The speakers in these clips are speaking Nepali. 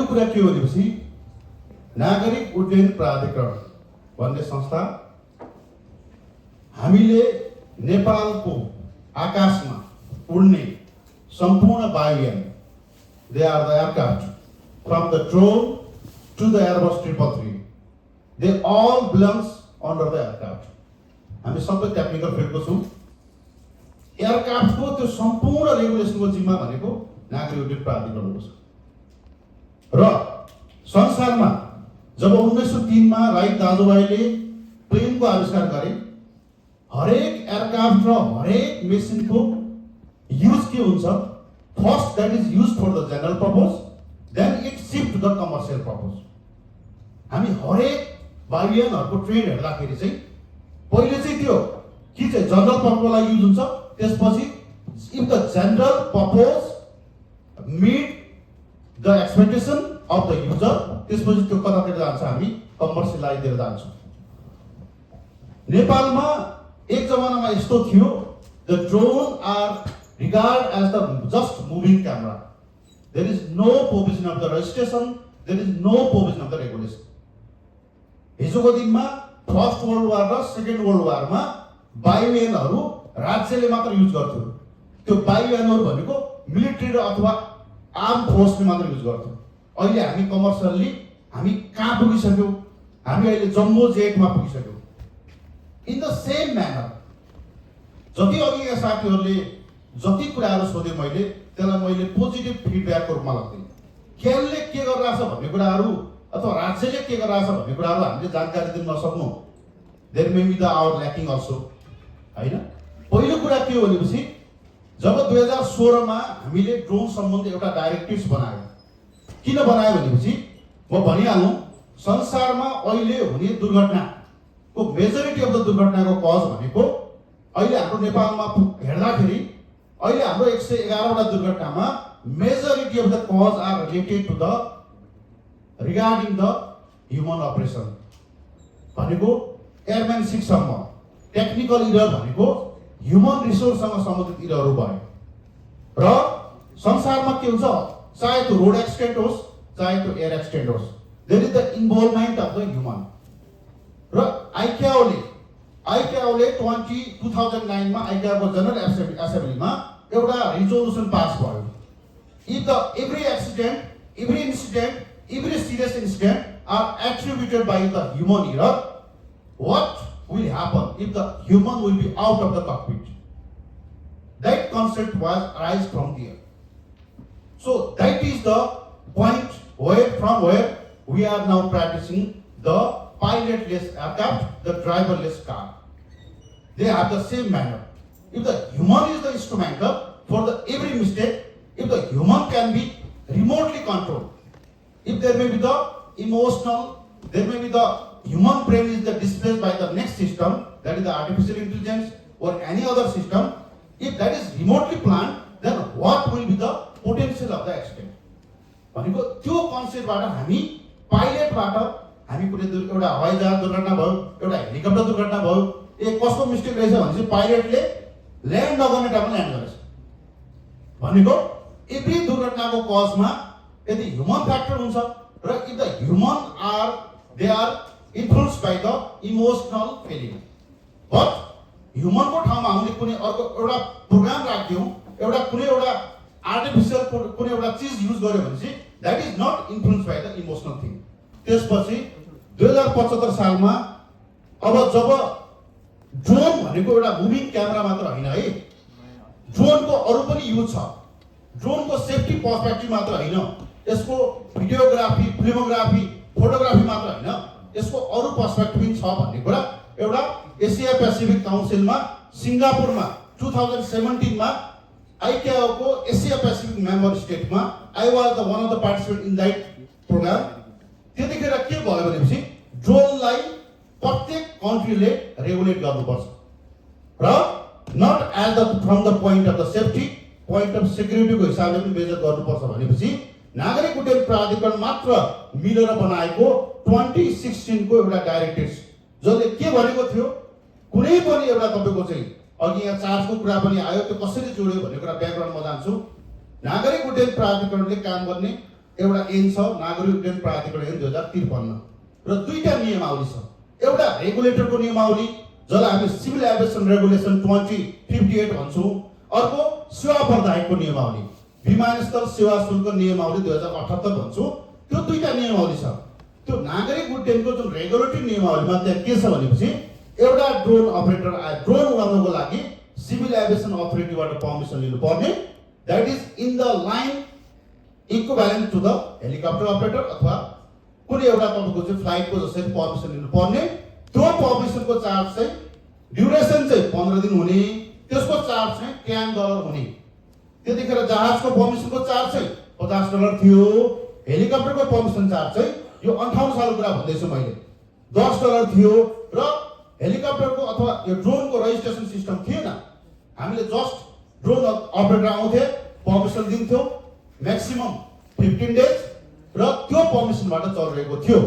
पहिलो कुरा के हो भनेपछि नागरिक उड्डयन प्राधिकरण भन्ने संस्था हामीले नेपालको आकाशमा उड्ने सम्पूर्ण वायुयान, they are the aircraft from the drone to the Airbus 333, they all belongs under the aircraft. हामी सबै टेक्निकल फिल्डको छौँ। एयरक्राफ्टको त्यो सम्पूर्ण रेगुलेसनको जिम्मा भनेको नागरिक उड्डयन प्राधिकरणको छ। र संसारमा जब 1903 मा राइट दाजुभाइले प्लेनको आविष्कार गरे, हरेक एयरक्राफ्ट र हरेक मेसिनको युज के हुन्छ, first that is use for the general purpose, then it shift to the commercial purpose. हामी हरेक वायुयानहरूको ट्रेन हेर्दाखेरि चाहिँ पहिले चाहिँ त्यो के चाहिँ जनरल पर्पजलाई युज हुन्छ, त्यसपछि if the general purpose meet the expectation of the user, त्यसपछि त्यो कतातिर जान्छ, हामी कमर्सियलाइजतिर जान्छौँ। नेपालमा एक जमानामा यस्तो थियो, the drone are regard as the just moving camera, there is no provision of the registration, there is no provision of the regulation. हिजोको दिनमा फर्स्ट वर्ल्ड वार र सेकेन्ड वर्ल्ड वारमा वायुयानहरू राज्यले मात्र युज गर्थ्यो। त्यो वायुयानहरू भनेको मिलिट्री र अथवा आर्म फोर्सले मात्र युज गर्थ्यो। अहिले हामी कमर्सियल्ली हामी कहाँ पुगिसक्यौँ, हामी अहिले जम्बो जेटमा पुगिसक्यौँ। इन द सेम म्यानर जति अघि यहाँ साथीहरूले जति कुराहरू सोधे मैले त्यसलाई मैले पोजिटिभ फिडब्याकको रूपमा लाग्दैन। खेलले के गरिरहेछ भन्ने कुराहरू अथवा राज्यले के गरिरहेछ भन्ने कुराहरू हामीले जानकारी दिन नसक्नु, there may be the our lacking also, होइन। पहिलो कुरा के हो भनेपछि जब 2016 मा हामीले ड्रोन सम्बन्धी एउटा डाइरेक्टिभ्स बनायो। किन बनायो भनेपछि म भनिहालौँ, संसारमा अहिले हुने दुर्घटनाको मेजोरिटी अफ द दुर्घटनाको कज भनेको अहिले हाम्रो नेपालमा हेर्दाखेरि अहिले हाम्रो 111 वटा दुर्घटनामा majority of the cause are related to the regarding the human operation भनेको एयरम्यानसिपसम्म टेक्निकल इरर भनेको ह्युमन रिसोर्ससँग सम्बन्धित इररहरू भयो। र संसारमा के हुन्छ, चाहे त्यो रोड एक्सिडेन्ट होस् चाहे त्यो एयर एक्सिडेन्ट होस्, there is the involvement of the human. र आइक्याओले 2009 मा आइक्याओको जनरल एसेम्ब्लीमा एउटा रिजोल्युसन पास भयो। If the every accident, every incident, every serious incident are attributed by the human error, what will happen if the human will be out of the cockpit? That concept was arised from there. So that is the point from where we are now practicing the pilotless aircraft, the driverless car. They have the same manner. If the human is the instrumental for the every mistake, if the human can be remotely controlled, if there may be the emotional, there may be the human brain is the displaced by the next system, that is the artificial intelligence or any other system, if that is remotely planned, then what will be the potential of the accident? भनेको त्यो कन्सेप्टबाट हामी पाइलटबाट हामी कुनै एउटा हवाई जहाज दुर्घटना भयो, एउटा हेलिकप्टर दुर्घटना भयो, कसको मिस्टेक रहेछ भने चाहिँ पाइलटले ल्यान्ड नगर्ने टाइममा ल्यान्ड गरेछ भनेको एभ्री दुर्घटनाको कजमा यदि ह्युमन फ्याक्टर हुन्छ र if the human are they are influenced by the emotional feeling, but ह्युमनको ठाउँमा हामीले कुनै अर्को एउटा प्रोग्राम राख्दियौँ, एउटा कुनै एउटा आर्टिफिसियल कुनै एउटा चिज युज गर्यो भने चाहिँ that is not influence by the emotional thing. त्यसपछि 2075 सालमा अब जब ड्रोन भनेको एउटा मुभिङ क्यामेरा मात्र होइन है, ड्रोनको अरू पनि युज छ। ड्रोनको सेफ्टी पर्सपेक्टिभ मात्र होइन, यसको भिडियोग्राफी, फिल्मोग्राफी, फोटोग्राफी मात्र होइन, यसको अरू पर्सपेक्टिभ पनि छ भन्ने कुरा एउटा एसिया पेसिफिक काउन्सिलमा सिङ्गापुरमा 2017 मा आइक्याओको एसिया पेसिफिक मेम्बर स्टेटमा I was the one of the participant in that program. त्यतिखेर के भयो भनेपछि ड्रोनलाई प्रत्येक कन्ट्रीले रेगुलेट गर्नुपर्छ र not as the from the point of the safety, point of सेक्युरिटीको हिसाबले पनि मेजर गर्नुपर्छ भनेपछि नागरिक उड्डयन प्राधिकरण मात्र मिलेर बनाएको 2016 को एउटा डाइरेक्टिभ जसले के भनेको थियो, कुनै पनि एउटा तपाईँको चाहिँ अघि यहाँ चार्जको कुरा पनि आयो, त्यो कसरी जोड्यो भन्ने कुरा ब्याकग्राउन्डमा जान्छु। नागरिक उड्डयन प्राधिकरणले काम गर्ने एउटा ऐन छ नागरिक उड्डयन प्राधिकरण ऐन 2053 र दुईटा नियमावली छ। एउटा रेगुलेटरको नियमावली जसलाई हामी सिभिल एभिएसन रेगुलेसन 2058 भन्छौँ, अर्को सेवा प्रदायकको नियमावली विमानस्थल सेवा शुल्क नियमावली 2078 भन्छौँ। त्यो दुईटा नियमावली छ। त्यो नागरिक उड्डयनको जुन रेगुलेटरी नियमावलीमा त्यहाँ के छ भनेपछि एउटा ड्रोन अपरेटर आए ड्रोन उडाउनको लागि सिभिल एभिएसन अथोरिटीबाट पर्मिसन लिनु पर्ने, that is in the line equivalent to the helicopter operator अथवा कुनै एउटा तपाईँको चाहिँ फ्लाइटको जसरी पर्मिसन लिनु पर्ने। त्यो पर्मिसनको चार्ज चाहिँ ड्युरेसन चाहिँ 15 दिन हुने, त्यसको चार्ज चाहिँ $10 हुने। त्यतिखेर जहाजको पर्मिसनको चार्ज चाहिँ $50 थियो। हेलिकप्टरको पर्मिसन चार्ज चाहिँ यो 58 सालको कुरा भन्दैछु मैले $10 थियो र हेलिकप्टरको अथवा यो ड्रोनको रजिस्ट्रेसन सिस्टम थिएन। हामीले जस्ट ड्रोन अपरेटर आउँथे, पर्मिसन दिन्थ्यो, म्याक्सिमम 15 डेज र त्यो पर्मिसनबाट चलिरहेको थियो,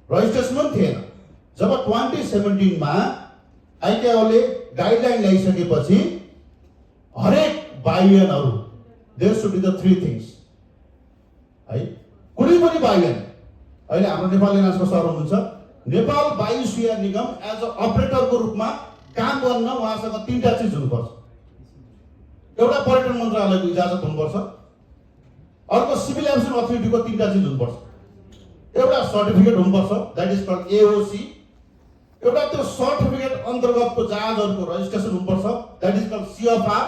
रजिस्ट्रेसन पनि थिएन। जब 2017 मा आइक्याओले गाइडलाइन ल्याइसकेपछि हरेक वायुयानहरू there should be the 3 things है। कुनै पनि वायुयान अहिले हाम्रो नेपाल एयरलाइन्सको सर हुनुहुन्छ, नेपाल वायुसेवा निगम एज अ अपरेटरको रूपमा काम गर्न उहाँसँग 3टा चिज हुनुपर्छ। एउटा पर्यटन मन्त्रालयको इजाजत हुनुपर्छ, अर्को सिभिल एभिएसन अथोरिटीको 3टा चिज हुनुपर्छ। एउटा सर्टिफिकेट हुनुपर्छ, द्याट इज कल्ड एओसी। एउटा त्यो सर्टिफिकेट अन्तर्गतको जहाजहरूको रजिस्ट्रेसन हुनुपर्छ, द्याट इज कल्ड सीएफआर।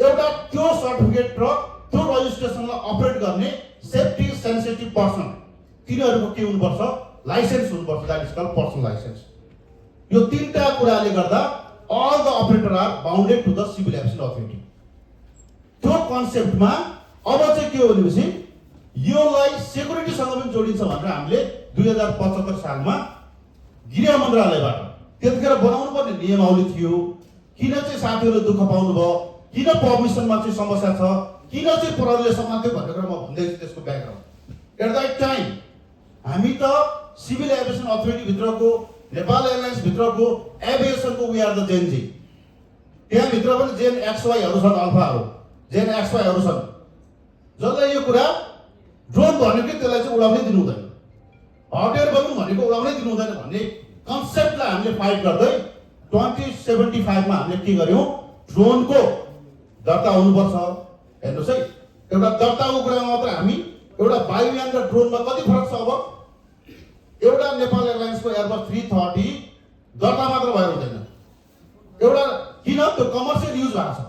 एउटा त्यो सर्टिफिकेट र त्यो रजिस्ट्रेसनलाई अपरेट गर्ने सेफ्टी सेन्सिटिभ पर्सन, तिनीहरूको के हुनुपर्छ, लाइसेन्स हुनुपर्छ, that is called personal licence. यो 3टा कुराले गर्दा all the operator are bounded to the civil aviation authority. त्यो कन्सेप्टमा अब चाहिँ के हो भनेपछि योलाई सेक्युरिटीसँग पनि जोडिन्छ भनेर हामीले 2075 सालमा गृह मन्त्रालयबाट त्यतिखेर बनाउनु पर्ने नियमावली थियो। किन चाहिँ साथीहरूले दुःख पाउनुभयो, किन पर्मिसनमा चाहिँ समस्या छ, किन चाहिँ प्रहरीले समात्यो भन्ने कुरा म भन्दैछु त्यसको ब्याकग्राउन्ड। एट द्याट टाइम हामी त सिभिल एभिएसन अथोरिटी भित्रको नेपाल एयरलाइन्स भित्रको एभिएसनको वी आर द जेनजी। त्यहाँभित्र पनि जेन एक्सवाईहरू छन्, अल्फाहरू जेन एक्सवाईहरू छन्, जसलाई यो कुरा ड्रोन भनेको त्यसलाई चाहिँ उडाउनै दिनु हुँदैन, हट एयर बलुन भनेको उडाउनै दिनु हुँदैन भन्ने कन्सेप्टलाई हामीले फाइट गर्दै 2075 मा हामीले के गर्यौँ, ड्रोनको दर्ता हुनुपर्छ। हेर्नुहोस् है, एउटा दर्ताको कुरामा मात्र हामी एउटा वायुयान र ड्रोनमा कति फरक छ। अब एउटा नेपाल एयरलाइन्सको एयरबस 330 दर्ता मात्र भएर हुँदैन, एउटा किन त्यो कमर्सियल युज भएको छ,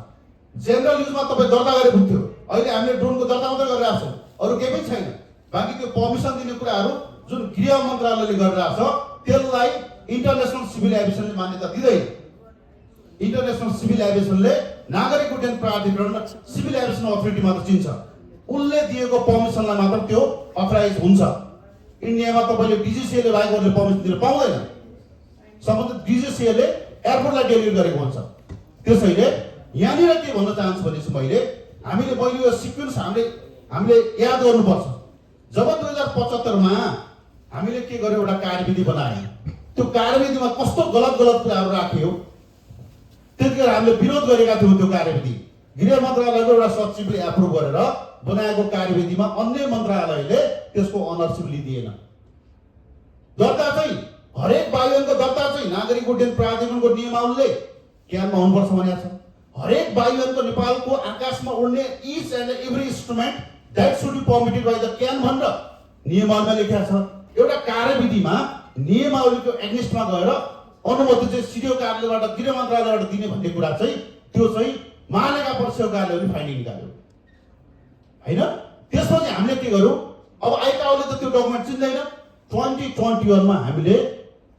जेनरल युजमा तपाईँ दर्ता गरे पुग्थ्यो। अहिले हामीले ड्रोनको दर्ता मात्रै गरिरहेको छौँ, अरू केही पनि छैन। बाँकी त्यो पर्मिसन दिने कुराहरू जुन गृह मन्त्रालयले गरिरहेको छ त्यसलाई इन्टरनेसनल सिभिल एभिएसनले मान्यता दिँदैन। इन्टरनेसनल सिभिल एभिएसनले नागरिक उड्डयन प्राधिकरण सिभिल एभिएसन अथोरिटी मात्र चिन्छ, उनले दिएको पर्मिसनलाई मात्र त्यो अथराइज हुन्छ। इन्डियामा तपाईँले डिजिसिएले बाहेक अरूले पर्मिसन दिन पाउँदैन, सम्बन्धित डिजिसिएले एयरपोर्टलाई डेलिभर गरेको हुन्छ। त्यसैले यहाँनिर के भन्न चाहन्छु भनेपछि मैले यो सिक्वेन्स हामीले याद गर्नुपर्छ। जब 2075 मा हामीले के गर्यो, एउटा कार्यविधि बनायौँ। त्यो कार्यविधिमा कस्तो गलत कुराहरू राख्यो, त्यतिखेर हामीले विरोध गरेका थियौँ। त्यो कार्यविधि गृह मन्त्रालयको एउटा सचिवले एप्रुभ गरेर बनाएको कार्यविधिमा अन्य मन्त्रालयले त्यसको अनरसिप लिदिएन। दर्ता चाहिँ हरेक वायुयानको दर्ता चाहिँ नागरिक उड्डयन प्राधिकरणको नियमावलीले क्यानमा हुनुपर्छ भनेको छ। हरेक वायुयानको नेपालको आकाशमा उड्ने each and every instrument that should be permitted by the CAAN भनेर नियमावलीमा लेखिएको छ। एउटा कार्यविधिमा नियमावलीको एग्निस्टमा गएर अनुमति चाहिँ सिडिओ कार्यालयबाट गृह मन्त्रालयबाट दिने भन्ने कुरा चाहिँ त्यो चाहिँ महालेखा परीक्षक कार्यालयले फाइन्डिङ निकाल्यो हैन। त्यसपछि हामीले के गर्यौँ, अब आइकाओले त त्यो डकुमेन्ट चिन्दैन। 2021 मा हामीले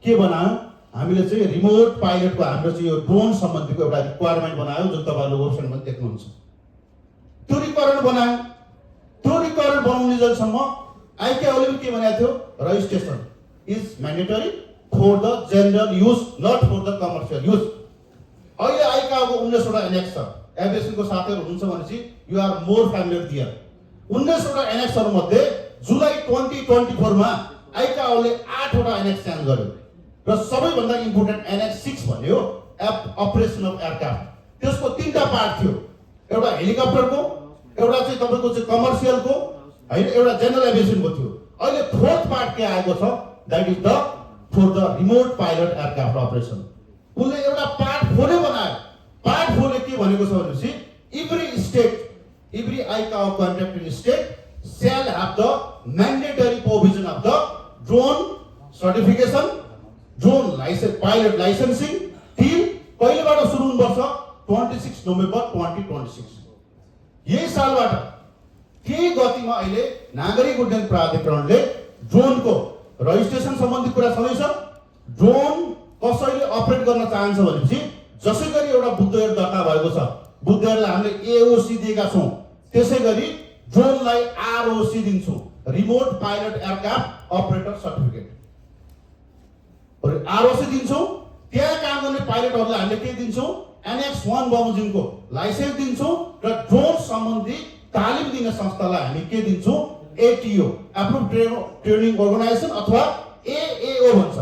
के बनायौँ, हामीले चाहिँ रिमोट पाइलटको हाम्रो चाहिँ यो ड्रोन सम्बन्धीको एउटा रिक्वायरमेन्ट बनायौँ, जुन तपाईँहरूले वेबसाइटमा देख्नुहुन्छ। त्यो रिक्वायरमेन्ट बनायौँ। त्यो रिक्वायरमेन्ट बनाउने जसम्म आइकाओले पनि के भनेको थियो, registration is mandatory for the general use not for the commercial use. अहिले आइकाओको 19 वटा एनेक्स छ। एभिएसनको साथीहरू हुनुहुन्छ भनेपछि यु आर मोर फ्यामिलियर दियर। 19 वटा एनेक्सहरू मध्ये जुलाई 2024 मा आइकाओले 8 वटा एनेक्स चेन्ज गर्यो र सबैभन्दा इम्पोर्टेन्ट एनेक्स 6 भन्यो अपरेसन अफ एयरक्राफ्ट। त्यसको 3टा पार्ट थियो, एउटा हेलिकप्टरको, एउटा चाहिँ तपाईँको चाहिँ कमर्सियलको हैन एउटा जनरल एभिएसनको थियो अहिले फोर्थ पार्ट के आएको छ that is the for the remote pilot aircraft operation उनले एउटा पार्ट 4 नै बनायो पार्ट 4 ले के भनेको छ भनेपछि every state every ICAO contracting state shall have the mandatory provision of the drone certification drone license pilot licensing till पहिलेबाट सुरु हुनुपर्छ 26 नोभेम्बर 2026 यही सालबाट के गतिमा अहिले नागरिक उड्डयन प्राधिकरणले ड्रोनको रजिस्ट्रेसन सम्बन्धी कुरा छँदैछ ड्रोन कसैले अपरेट गर्न चाहन्छ भनेपछि जसै गरी एउटा बुद्धेयर दर्ता भएको छ बुद्धेयरलाई हामीले एओसी दिएका छौं त्यसै गरी ड्रोनलाई आरओसी दिन्छौं remote pilot aircraft operator certificate ROC दिन्छौं त्यहाँ काम गर्ने पाइलटहरुलाई हामीले के दिन्छौं एनएक्स 1 बमोजिमको लाइसेन्स दिन्छौं र ड्रोन सम्बन्धी तालिम दिने संस्थालाई हामी के दिन्छौं एटीओ एप्रुभ ट्रेनिङ अर्गनाइजेसन अथवा एएओ भन्छ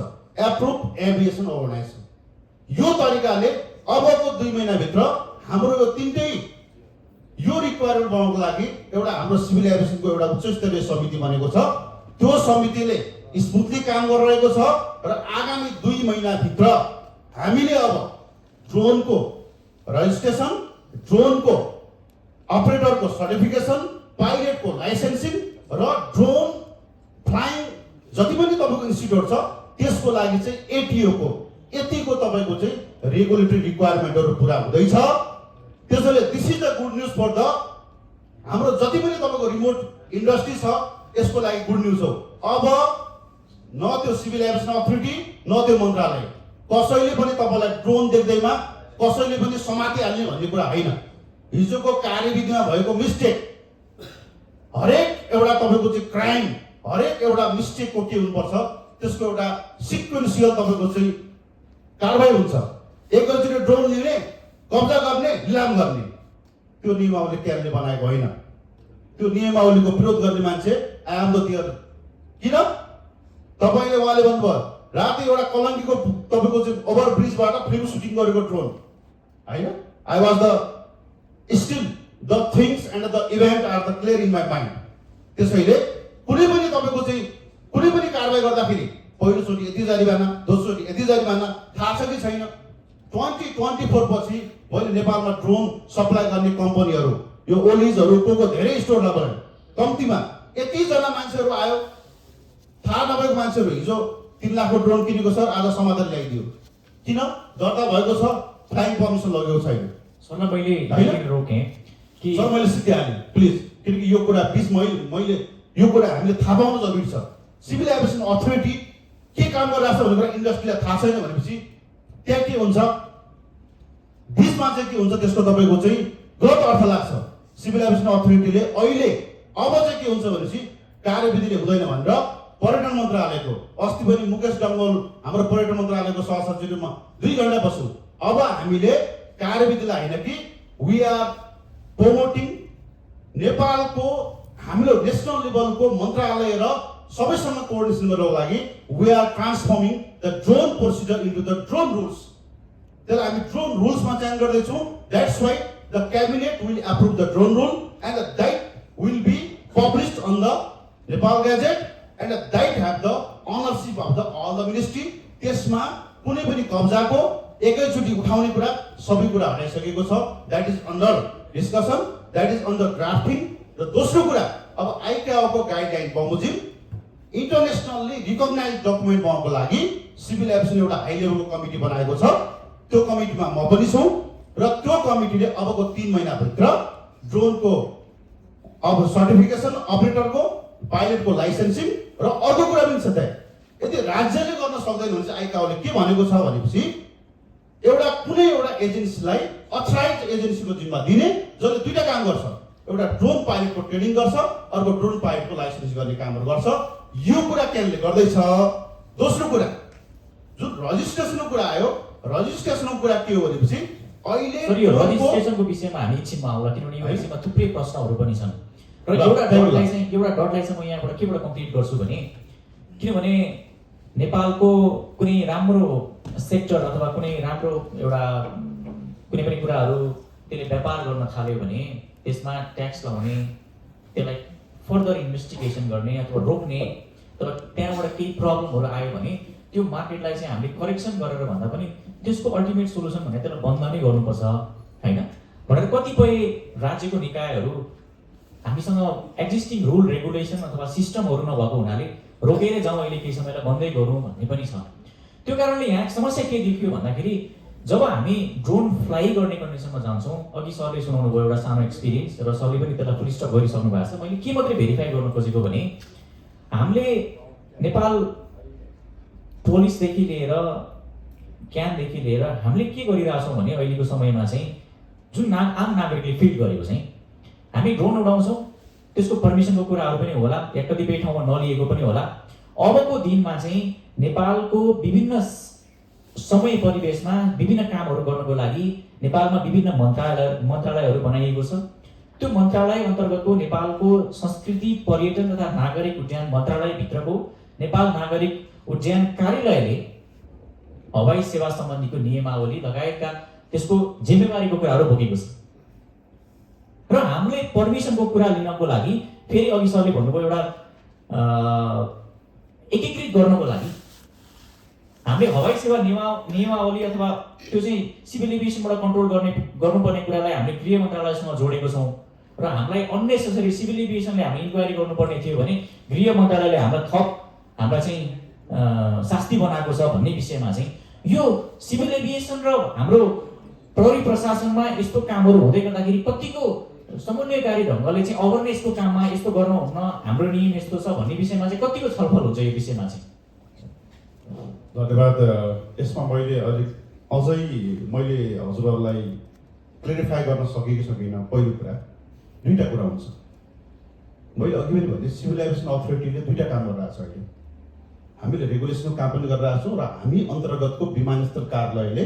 एप्रुभ एभिएसन अर्गनाइजेसन यो तरिकाले अबको 2 महिना भित्र हाम्रो यो तीनटै यो रिक्वायरमेन्ट बनाउनको लागि एउटा हाम्रो सिभिल एभिएसनको एउटा उच्च स्तरीय समिति बनेको छ त्यो समितिले स्मुथली काम गरिरहेको छ र आगामी 2 महिना भित्र हामीले अब ड्रोनको रजिस्ट्रेसन ड्रोनको अपरेटरको सर्टिफिकेसन पाइलटको लाइसेन्सिङ र ड्रोन फ्लाइङ जति पनि तपाईको इन्स्टिट्युट छ त्यसको लागि चाहिँ एटीओ को यतिको तपाईको चाहिँ रेगुलेटरी रिक्वायरमेन्टहरु पूरा हुँदैछ त्यसैले this is the good news for the हाम्रो जति पनि तपाईको रिमोट इन्डस्ट्री छ यसको लागि गुड न्यूज हो अब न त्यो सिभिल एभिएसन अथोरिटी न त्यो मन्त्रालय कसैले पनि तपाईलाई ड्रोन देख्दैमा कसैले पनि समातिहाल्ने भन्ने कुरा हैन हिजोको कार्यविधिमा भएको मिस्टेक हरेक एउटा तपाईको चाहिँ क्राइम हरेक एउटा मिस्टेकको के हुनुपर्छ त्यसको एउटा सिक्वेन्शियल तपाईको चाहिँ कारबाही हुन्छ एकैचोटि ड्रोन लिने कब्जा गर्ने निलाम गर्ने त्यो नियमावली क्यानले बनाएको होइन त्यो नियमावलीको विरोध गर्ने मान्छे आम द तियर किन तपाईले उहाँले भन्नुभयो राति एउटा कलङ्कीको तपाईको चाहिँ ओभर ब्रिजबाट फिल्म सुटिङ गरेको ड्रोन हैन I was the still the things and the event are the clear in my mind त्यसैले कुनै पनि तपाईको चाहिँ कुनै पनि कारबाही गर्दाखेरि पहिलोचोटि यति जरिवाना दोस्रोचोटि यति जरिवाना थाहा छ कि छैन 2024 पछि मैले नेपालमा ड्रोन सप्लाई गर्ने कम्पनीहरु यो ओलिजहरु को धेरै स्टोर लगाए कम्तीमा यति जना मान्छेहरु आयो थाहा नभएको मान्छेहरु हिजो 3 लाखको ड्रोन किनेको सर आज समाधान ल्याइदियो किन दर्ता भएको छ फ्लाइङ पर्मिसन लगेको छैन सरलाई मैले रोके कि सर मैले सिधै हालेँ प्लिज किनकि यो कुरा बीच मैले यो कुरा हामीले थाहा पाउनु जरुरी छ सिभिल एभिएसन अथोरिटी के काम गरिरहेछ भन्ने कुरा इन्डस्ट्रीलाई थाहा छैन भनेपछि त्यहाँ के हुन्छ बीचमा चाहिँ के हुन्छ त्यसको तपाईको चाहिँ गलत अर्थ लाग्छ सिभिल एभिएसन अथोरिटीले अहिले अब चाहिँ के हुन्छ भनेपछि कार्यविधिले हुँदैन भनेर पर्यटन मन्त्रालयको अस्ति पनि मुकेश डंगोल हाम्रो पर्यटन मन्त्रालयको सहसचिवमा 2 घण्टा बस्यौं अब हामीले कार्यविधिलाई हैन कि वी आर प्रमोटिङ नेपालको हाम्रो नेशनल लेभलको मन्त्रालय र सबैसँग कोअर्डिनेसन गर्नको लागि we are transforming the drone procedure into the drone rules त्यसलाई हामी ड्रोन रुल्समा चेन्ज गर्दै छौं that's why the cabinet will approve the drone rule and that will be published on the Nepal gazette and that have the ownership of the all the ministry त्यसमा कुनै पनि कब्जाको एकैचोटि उठाउने कुरा सबै कुरा हटाइसकेको छ that is under discussion that is under drafting र दोस्रो कुरा अब आईकाओको गाइडलाइन बमोजिम इन्टरनेशनली रिकग्नाइज डकुमेन्ट बनाउनको लागि सिभिल एभिएसन एउटा हाई लेभलको कमिटी बनाएको छ त्यो कमिटीमा म पनि छु र त्यो कमिटीले अबको 3 महिना भित्र ड्रोनको अब सर्टिफिकेसन अपरेटरको पाइलटको लाइसेन्सिङ र अर्को कुरा पनि छ त यदि राज्यले गर्न सक्दैन भने चाहिँ आईकाओले के भनेको छ भनेपछि एउटा कुनै एउटा एजेन्सीलाई अथराइज एजेन्सीको जिम्मा दिने जसले दुईटा काम गर्छ एउटा ड्रोन पाइलटको ट्रेनिङ गर्छ अर्को ड्रोन पाइलटको लाइसेन्स गर्ने कामहरु गर्छ यो कुरा केन्द्रले गर्दैछ दोस्रो कुरा जुन रजिस्ट्रेसनको कुरा आयो रजिस्ट्रेसनको कुरा के हो भनेपछि अहिले सर यो रजिस्ट्रेसनको विषयमा हामी एकछिनमा आउला किनभने यो विषयमा थुप्रै प्रश्नहरु पनि छन् र एउटा डटलाई चाहिँ म यहाँबाट केबाट कम्प्लिट गर्छु भने किनभने नेपालको कुनै राम्रो सेक्टर अथवा कुनै राम्रो एउटा कुनै पनि कुराहरु त्यसले व्यापार गर्न थाल्यो भने त्यसमा ट्याक्स लगाउने त्यसलाई फर्दर इन्भेस्टिगेसन गर्ने अथवा रोक्ने तर त्यहाँबाट केही प्रब्लमहरू आयो भने त्यो मार्केटलाई चाहिँ हामीले करेक्सन गरेर भन्दा पनि त्यसको अल्टिमेट सोल्युसन भने त्यसलाई बन्द नै गर्नुपर्छ होइन भनेर कतिपय राज्यको निकायहरू हामीसँग एक्जिस्टिङ रुल रेगुलेसन अथवा सिस्टमहरू नभएको हुनाले रोकेर जाउँ अहिले केही समयलाई बन्दै गरौँ भन्ने पनि छ। त्यो कारणले यहाँ समस्या के देखियो भन्दाखेरि जब हामी ड्रोन फ्लाइ गर्ने कन्डिसनमा जान्छौँ, अघि सरले सुनाउनु भयो एउटा सानो एक्सपिरियन्स र सरले पनि त्यसलाई फुल स्टप गरिसक्नु भएको छ। मैले के मात्रै भेरिफाई गर्न खोजेको भने हामीले नेपाल पुलिसदेखि लिएर क्यानदेखि लिएर हामीले के गरिरहेछौँ भने अहिलेको समयमा चाहिँ जुन आम नागरिकले फिल गरेको चाहिँ हामी ड्रोन उडाउँछौँ, त्यसको पर्मिसनको कुराहरू पनि होला या कतिपय ठाउँमा नलिएको पनि होला। अबको दिनमा चाहिँ नेपालको विभिन्न समय परिवेशमा विभिन्न कामहरू गर्नको लागि नेपालमा विभिन्न मन्त्रालयहरू बनाइएको छ। त्यो मन्त्रालय अन्तर्गतको नेपालको संस्कृति पर्यटन तथा नागरिक उड्डयन मन्त्रालयभित्रको नेपाल नागरिक उड्डयन कार्यालयले हवाई सेवा सम्बन्धीको नियमावली लगायतका त्यसको जिम्मेवारीको कुराहरू बोकेको छ र हामीले पर्मिसनको कुरा लिनको लागि फेरि अघि सरले भन्नुभयो एउटा एकीकृत गर्नको लागि हामीले हवाई सेवा नियमावली अथवा त्यो चाहिँ सिभिल एभिएसनबाट कन्ट्रोल गर्नुपर्ने कुरालाई हामीले गृह मन्त्रालयसँग जोडेको छौँ र हामीलाई अननेसेसरी सिभिल एभिएसनले हामी इन्क्वायरी गर्नुपर्ने थियो भने गृह मन्त्रालयले हामीलाई चाहिँ शास्ति बनाएको छ भन्ने विषयमा चाहिँ यो सिभिल एभिएसन र हाम्रो प्रहरी प्रशासनमा यस्तो कामहरू हुँदै गर्दाखेरि कतिको समन्वयकारी ढङ्गले चाहिँ अवेरनेसको काममा यस्तो गर्न हुन्न, हाम्रो नियम यस्तो छ भन्ने विषयमा चाहिँ कतिको छलफल हुन्छ यो विषयमा चाहिँ? धन्यवाद। यसमा मैले मैले हजुरहरूलाई क्लियरिफाई गर्न सकेको सकिनँ। पहिलो कुरा दुईवटा कुरा हुन्छ। मैले अघि पनि भने सिभिल एभिएसन अथोरिटीले दुईवटा काम गरिरहेको छ अहिले। हामीले रेगुलेसनको काम पनि गरिरहेको छौँ र हामी अन्तर्गतको विमानस्थल कार्यालयले